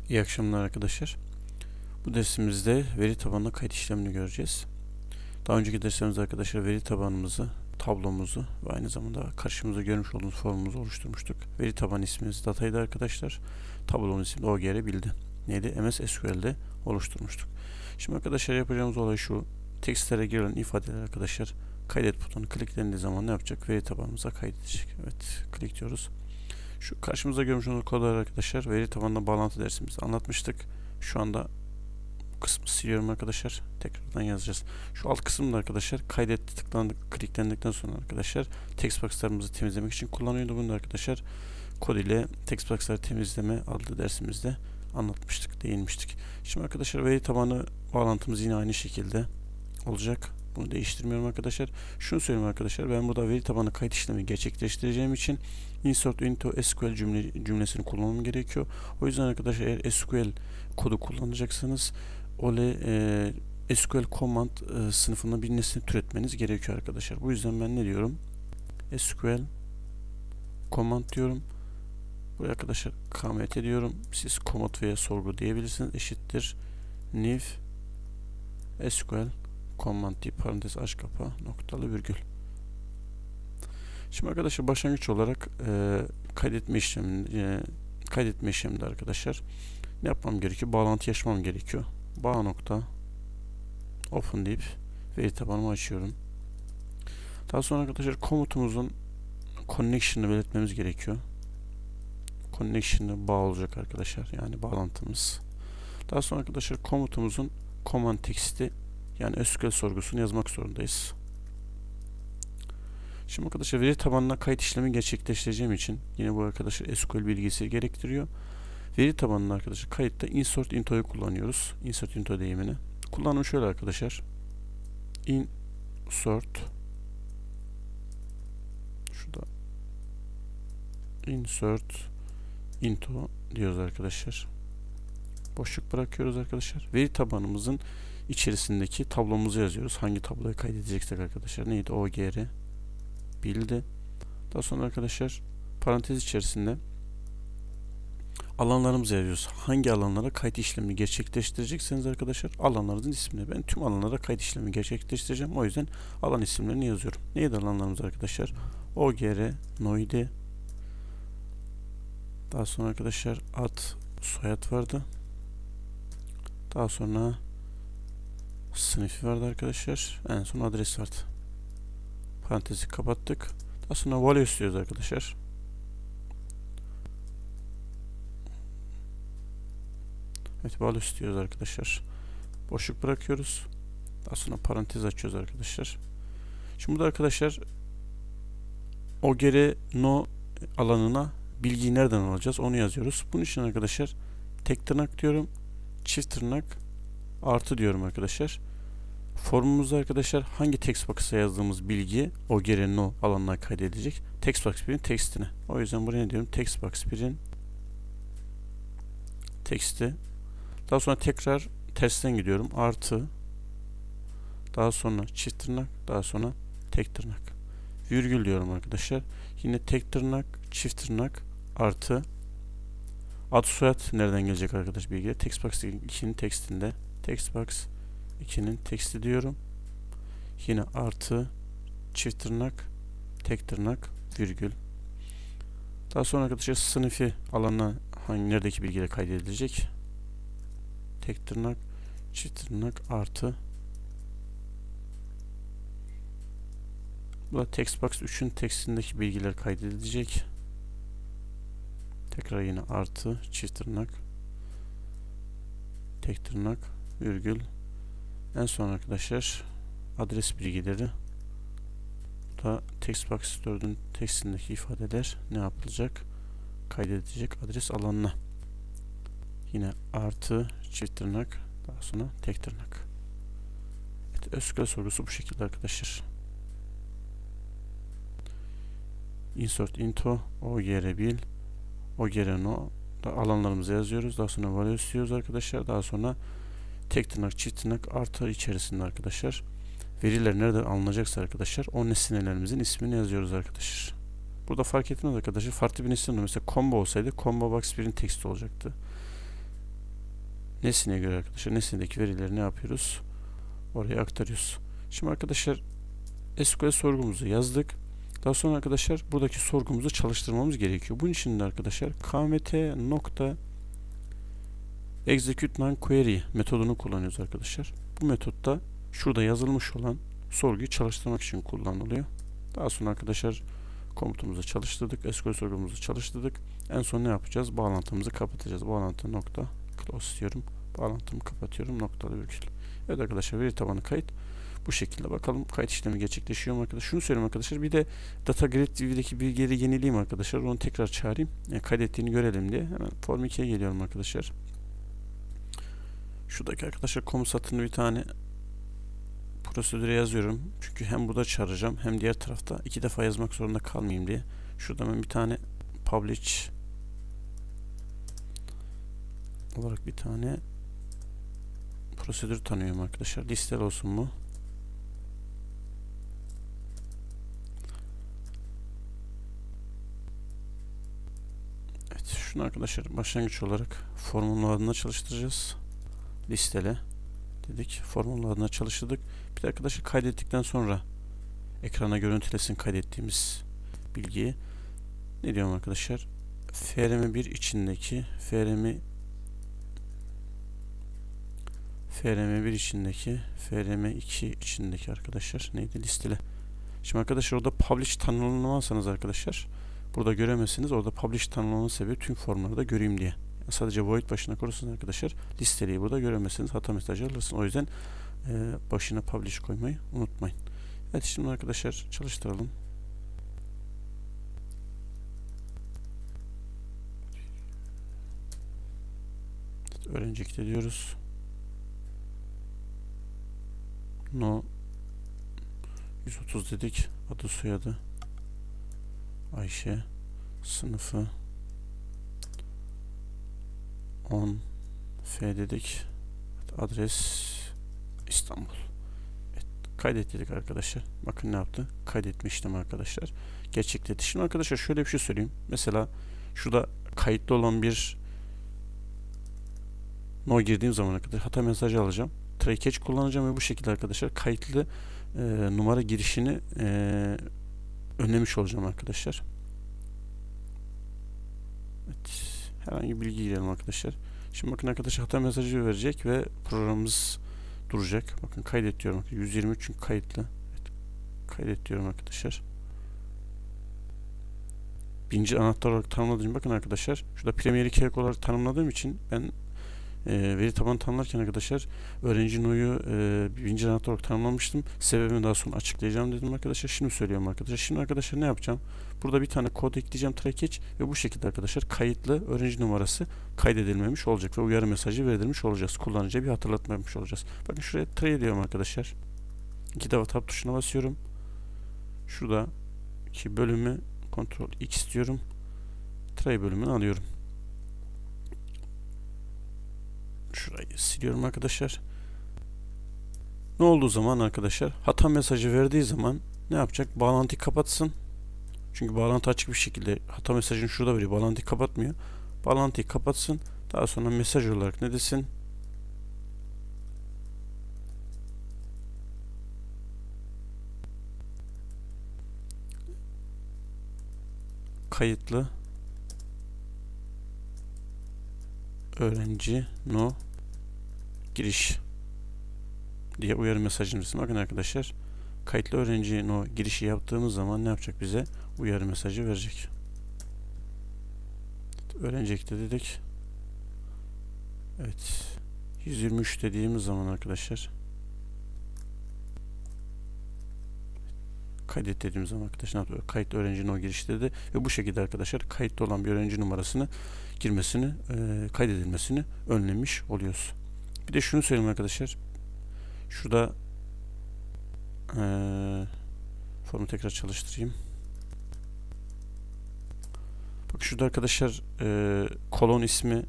İyi akşamlar arkadaşlar. Bu dersimizde veri tabanına kayıt işlemini göreceğiz. Daha önceki derslerimizde arkadaşlar veri tabanımızı, tablomuzu ve aynı zamanda karşımızda görmüş olduğunuz formumuzu oluşturmuştuk. Veri tabanı ismimiz dataydı arkadaşlar. Tablonun ismi de OGR bildi. Neydi? MS SQL'de oluşturmuştuk. Şimdi arkadaşlar yapacağımız olay şu. Tekstlere girilen ifadeler arkadaşlar kaydet butonu kliklendiği zaman ne yapacak? Veri tabanımıza kaydedecek. Evet, klik diyoruz. Şu karşımızda görmüş olduğunuz kodlar arkadaşlar veri tabanına bağlantı dersimizde anlatmıştık. Şu anda bu kısmı siliyorum arkadaşlar. Tekrardan yazacağız. Şu alt kısımda arkadaşlar kaydet kliklendikten sonra arkadaşlar text box'larımızı temizlemek için kullanıyordu bunu arkadaşlar. Kod ile text box'ları temizleme adlı dersimizde anlatmıştık, değinmiştik. Şimdi arkadaşlar veri tabanı bağlantımız yine aynı şekilde olacak. Bunu değiştirmiyorum arkadaşlar. Şunu söyleyeyim arkadaşlar. Ben burada veri tabanı kayıt işlemi gerçekleştireceğim için insert into SQL cümlesini kullanmam gerekiyor. O yüzden arkadaşlar eğer SQL kodu kullanacaksanız SQL command sınıfından bir nesne türetmeniz gerekiyor arkadaşlar. Bu yüzden ben ne diyorum? SQL command diyorum. Buraya arkadaşlar kmt diyorum. Siz komut veya sorgu diyebilirsiniz. Eşittir new SQL command deyip parantez aç kapa noktalı virgül. Şimdi arkadaşlar başlangıç olarak kaydetme işleminde arkadaşlar ne yapmam gerekiyor? Bağlantı açmam gerekiyor. Bağ nokta open deyip veri tabanımı açıyorum. Daha sonra arkadaşlar komutumuzun connection'ını belirtmemiz gerekiyor. Connection'ı bağ olacak arkadaşlar. Yani bağlantımız. Daha sonra arkadaşlar komutumuzun command text'i yani SQL sorgusunu yazmak zorundayız. Şimdi arkadaşlar veri tabanına kayıt işlemi gerçekleştireceğim için yine bu arkadaşlar SQL bilgisi gerektiriyor. Veri tabanına arkadaşlar kayıtta insert into'yu kullanıyoruz. Insert into deyimini. Kullanım şöyle arkadaşlar. Insert şurada insert into diyoruz arkadaşlar. Boşluk bırakıyoruz arkadaşlar. Veri tabanımızın içerisindeki tablomuzu yazıyoruz. Hangi tabloyu kaydedeceksek arkadaşlar. Neydi? OGR bildi. Daha sonra arkadaşlar parantez içerisinde alanlarımızı yazıyoruz. Hangi alanlara kayıt işlemini gerçekleştirecekseniz arkadaşlar alanlarınızın ismini. Ben tüm alanlara kayıt işlemi gerçekleştireceğim. O yüzden alan isimlerini yazıyorum. Neydi alanlarımız arkadaşlar? OGR, NOID. Daha sonra arkadaşlar ad, soyad vardı. Daha sonra sınıfı vardı arkadaşlar. En son adres vardı. Parantezi kapattık. Daha sonra value istiyoruz arkadaşlar. Evet, value istiyoruz arkadaşlar. Boşluk bırakıyoruz. Daha sonra parantez açıyoruz arkadaşlar. Şimdi burada arkadaşlar OGR no alanına bilgiyi nereden alacağız onu yazıyoruz. Bunun için arkadaşlar tek tırnak diyorum. Çift tırnak artı diyorum arkadaşlar. Formumuzda arkadaşlar hangi text box'a yazdığımız bilgi OGR no alanına kaydedecek. Text box 1'in tekstini. O yüzden buraya ne diyorum? Text box 1'in teksti. Daha sonra tekrar tersten gidiyorum. Artı. Daha sonra çift tırnak. Daha sonra tek tırnak. Virgül diyorum arkadaşlar. Yine tek tırnak, çift tırnak, artı. Ad soyad nereden gelecek arkadaş bilgi? Text box 2'nin tekstinde. Text box 2'nin teksti diyorum. Yine artı, çift tırnak, tek tırnak, virgül. Daha sonra arkadaşlar sınıfı alanına neredeki bilgiyle kaydedilecek? Tek tırnak, çift tırnak, artı. Bu da text box 3'ün tekstindeki bilgiler kaydedilecek. Tekrar yine artı, çift tırnak, tek tırnak, virgül. En son arkadaşlar adres bilgileri. Bu da text box 4'ün tekstindeki ifadeler ne yapılacak? Kaydedilecek adres alanına. Yine artı, çift tırnak, daha sonra tek tırnak. Evet, SQL sorgusu bu şekilde arkadaşlar. Insert into OGR bil OGR no da alanlarımızı yazıyoruz. Daha sonra value istiyoruz arkadaşlar. Daha sonra tek tırnak, çift tırnak, artı içerisinde arkadaşlar. Veriler nereden alınacaksa arkadaşlar o nesnelerimizin ismini yazıyoruz arkadaşlar. Burada fark etmez arkadaşlar. Farklı bir nesne mesela combo olsaydı combo box 1'in teksti olacaktı. nesneye göre arkadaşlar nesnedeki verileri ne yapıyoruz? Oraya aktarıyoruz. Şimdi arkadaşlar SQL sorgumuzu yazdık. Daha sonra arkadaşlar buradaki sorgumuzu çalıştırmamız gerekiyor. Bunun için de arkadaşlar kmt nokta execute non query metodunu kullanıyoruz arkadaşlar. Bu metotta şurada yazılmış olan sorguyu çalıştırmak için kullanılıyor. Daha sonra arkadaşlar komutumuzu çalıştırdık. SQL sorgumuzu çalıştırdık. En son ne yapacağız? Bağlantımızı kapatacağız. Bağlantı nokta close diyorum. Bağlantımı kapatıyorum. Noktalı virgül. Evet arkadaşlar veri tabanı kayıt. Bu şekilde bakalım kayıt işlemi gerçekleşiyor mu arkadaşlar? Şunu söyleyeyim arkadaşlar. Bir de Data Grid TV'deki bilgileri yenileyim arkadaşlar. Onu tekrar çağırayım. Yani kaydettiğini görelim diye. Hemen Form 2'ye geliyorum arkadaşlar. Şuradaki arkadaşlar komut satırını bir tane prosedüre yazıyorum. Çünkü hem burada çağıracağım hem diğer tarafta 2 defa yazmak zorunda kalmayayım diye. Şurada ben bir tane publish olarak bir tane prosedür tanıyorum arkadaşlar. Listeli olsun bu. Evet, şunu arkadaşlar başlangıç olarak formül adına çalıştıracağız. Listele dedik. Formül adına çalıştırdık. Bir de arkadaşlar kaydettikten sonra ekrana görüntülesin kaydettiğimiz bilgiyi. Ne diyorum arkadaşlar? FRM1 içindeki FRM1 içindeki FRM2 içindeki arkadaşlar neydi? Listele. Şimdi arkadaşlar orada publish tanımlamazsanız arkadaşlar burada göremezsiniz. Orada publish tanımlamanın sebebi tüm formları da göreyim diye. Yani sadece void başına korursunuz arkadaşlar. Listeliği burada göremezsiniz. Hata mesajı alırsın. O yüzden başına publish koymayı unutmayın. Evet şimdi arkadaşlar çalıştıralım. Evet, öğrencikte diyoruz. No 130 dedik. Adı soyadı Ayşe. Sınıfı 10 F dedik. Evet, adres İstanbul. Evet, kaydet dedik arkadaşlar. Bakın ne yaptı? Kaydetmiştim arkadaşlar. Gerçekleşti. Şimdi arkadaşlar şöyle bir şey söyleyeyim. Mesela şurada kayıtlı olan bir no girdiğim zaman arkadaşlar hata mesajı alacağım. Try catch kullanacağım ve bu şekilde arkadaşlar kayıtlı numara girişini önlemiş olacağım arkadaşlar. Evet, herhangi bir bilgi girelim arkadaşlar. Şimdi bakın arkadaşlar hata mesajı verecek ve programımız duracak. Bakın kaydet diyorum. 123 çünkü kayıtlı. Evet, kaydet diyorum arkadaşlar. Birinci anahtar olarak tanımladığım bakın arkadaşlar. Şurada primary key olarak tanımladığım için ben veri tabanı tanımlarken arkadaşlar öğrenci no'yu birinci anahtar olarak tanımlamıştım. Sebebini daha sonra açıklayacağım dedim arkadaşlar. Şimdi söylüyorum arkadaşlar. Şimdi arkadaşlar ne yapacağım? Burada bir tane kod ekleyeceğim try catch ve bu şekilde arkadaşlar kayıtlı öğrenci numarası kaydedilmemiş olacak ve uyarı mesajı verilmiş olacağız. Kullanıcıya bir hatırlatma yapmış olacağız. Bakın şuraya try diyorum arkadaşlar. 2 defa tab tuşuna basıyorum. Şurada ki bölümü Ctrl X diyorum. Try bölümünü alıyorum. Şurayı siliyorum arkadaşlar. Ne olduğu zaman arkadaşlar hata mesajı verdiği zaman ne yapacak? Bağlantıyı kapatsın. Çünkü bağlantı açık bir şekilde hata mesajını şurada veriyor. Bağlantıyı kapatmıyor. Bağlantıyı kapatsın. Daha sonra mesaj olarak ne desin? Kayıtlı öğrenci no giriş diye uyarı mesajını versin. Bakın arkadaşlar kayıtlı öğrenci no girişi yaptığımız zaman ne yapacak bize? Uyarı mesajı verecek. Öğrenci ekle dedik. Evet. 123 dediğimiz zaman arkadaşlar kaydet dediğimiz zaman arkadaşlar ne yapıyor? Kayıtlı öğrenci no giriş dedi ve bu şekilde arkadaşlar kayıtlı olan bir öğrenci numarasını girmesini, kaydedilmesini önlemiş oluyoruz. Bir de şunu söyleyeyim arkadaşlar. Şurada formu tekrar çalıştırayım. Bak şurada arkadaşlar kolon ismi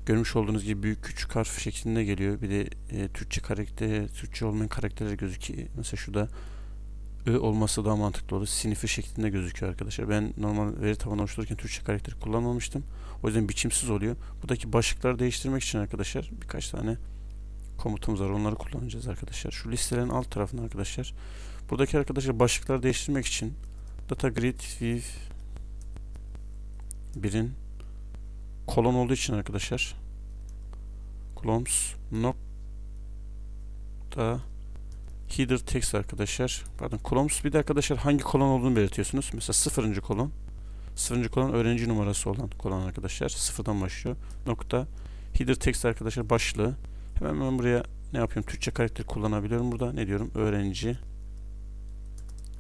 görmüş olduğunuz gibi büyük küçük harf şeklinde geliyor. Bir de Türkçe olmayan karakterler gözüküyor. Mesela şurada olması daha mantıklı olur. Sinifi şeklinde gözüküyor arkadaşlar. Ben normal veri tabanı oluştururken Türkçe karakteri kullanmamıştım. O yüzden biçimsiz oluyor. Buradaki başlıkları değiştirmek için arkadaşlar birkaç tane komutumuz var. Onları kullanacağız arkadaşlar. Şu listelerin alt tarafında arkadaşlar. Buradaki arkadaşlar başlıkları değiştirmek için data grid with 1'in kolon olduğu için arkadaşlar columns nokta header text arkadaşlar. Pardon, columns bir de arkadaşlar hangi kolon olduğunu belirtiyorsunuz. Mesela 0. kolon. 0. kolon öğrenci numarası olan kolon arkadaşlar. Sıfırdan başlıyor. Nokta header text arkadaşlar başlığı. Hemen ben buraya ne yapıyorum? Türkçe karakteri kullanabiliyorum burada. Ne diyorum? Öğrenci.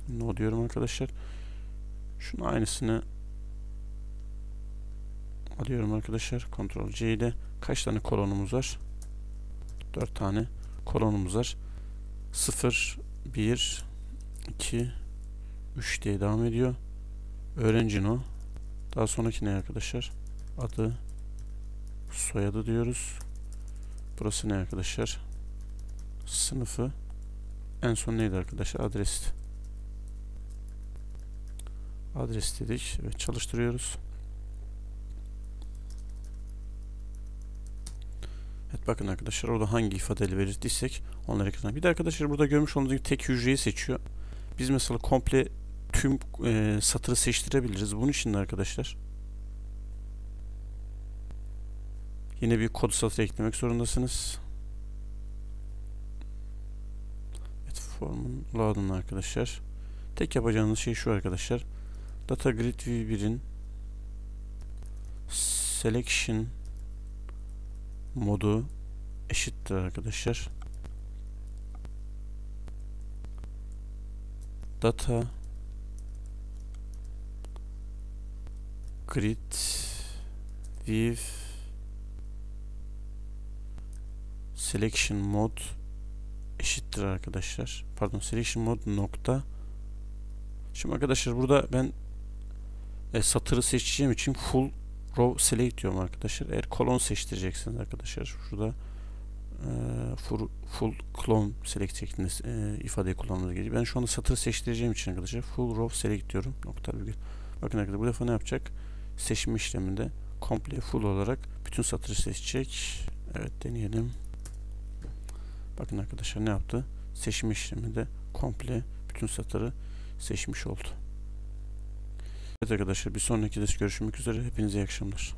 Ne diyorum arkadaşlar? Şunun aynısını alıyorum arkadaşlar. Ctrl C ile kaç tane kolonumuz var? 4 tane kolonumuz var. 0, 1, 2, 3 diye devam ediyor. Öğrenci no. Daha sonraki ne arkadaşlar? Adı, soyadı diyoruz. Burası ne arkadaşlar? Sınıfı. En son neydi arkadaşlar? Adres. Adres dedik. Evet, çalıştırıyoruz. Evet, bakın arkadaşlar orada hangi ifadeleri belirttiysek onları ekrana. Bir de arkadaşlar burada görmüş olduğunuz gibi tek hücreyi seçiyor. Biz mesela komple tüm satırı seçtirebiliriz. Bunun için de arkadaşlar yine bir kod satırı eklemek zorundasınız. Evet, formun load'unu arkadaşlar. Tek yapacağınız şey şu arkadaşlar. Data grid v1'in selection modu eşittir arkadaşlar. Data grid with selection mode eşittir arkadaşlar. Pardon, selection mode nokta. Şimdi arkadaşlar burada ben satırı seçeceğim için full row select diyorum arkadaşlar. Eğer kolon seçtireceksiniz arkadaşlar şurada full clone select şeklinde ifadeyi kullanmanız gerekiyor. Ben şu anda satırı seçtireceğim için arkadaşlar full row select diyorum. Nokta virgül. Bakın arkadaşlar bu defa ne yapacak? Seçme işleminde komple full olarak bütün satırı seçecek. Evet, deneyelim. Bakın arkadaşlar ne yaptı? Seçme işleminde komple bütün satırı seçmiş oldu. Evet arkadaşlar, bir sonraki ders görüşmek üzere. Hepinize iyi akşamlar.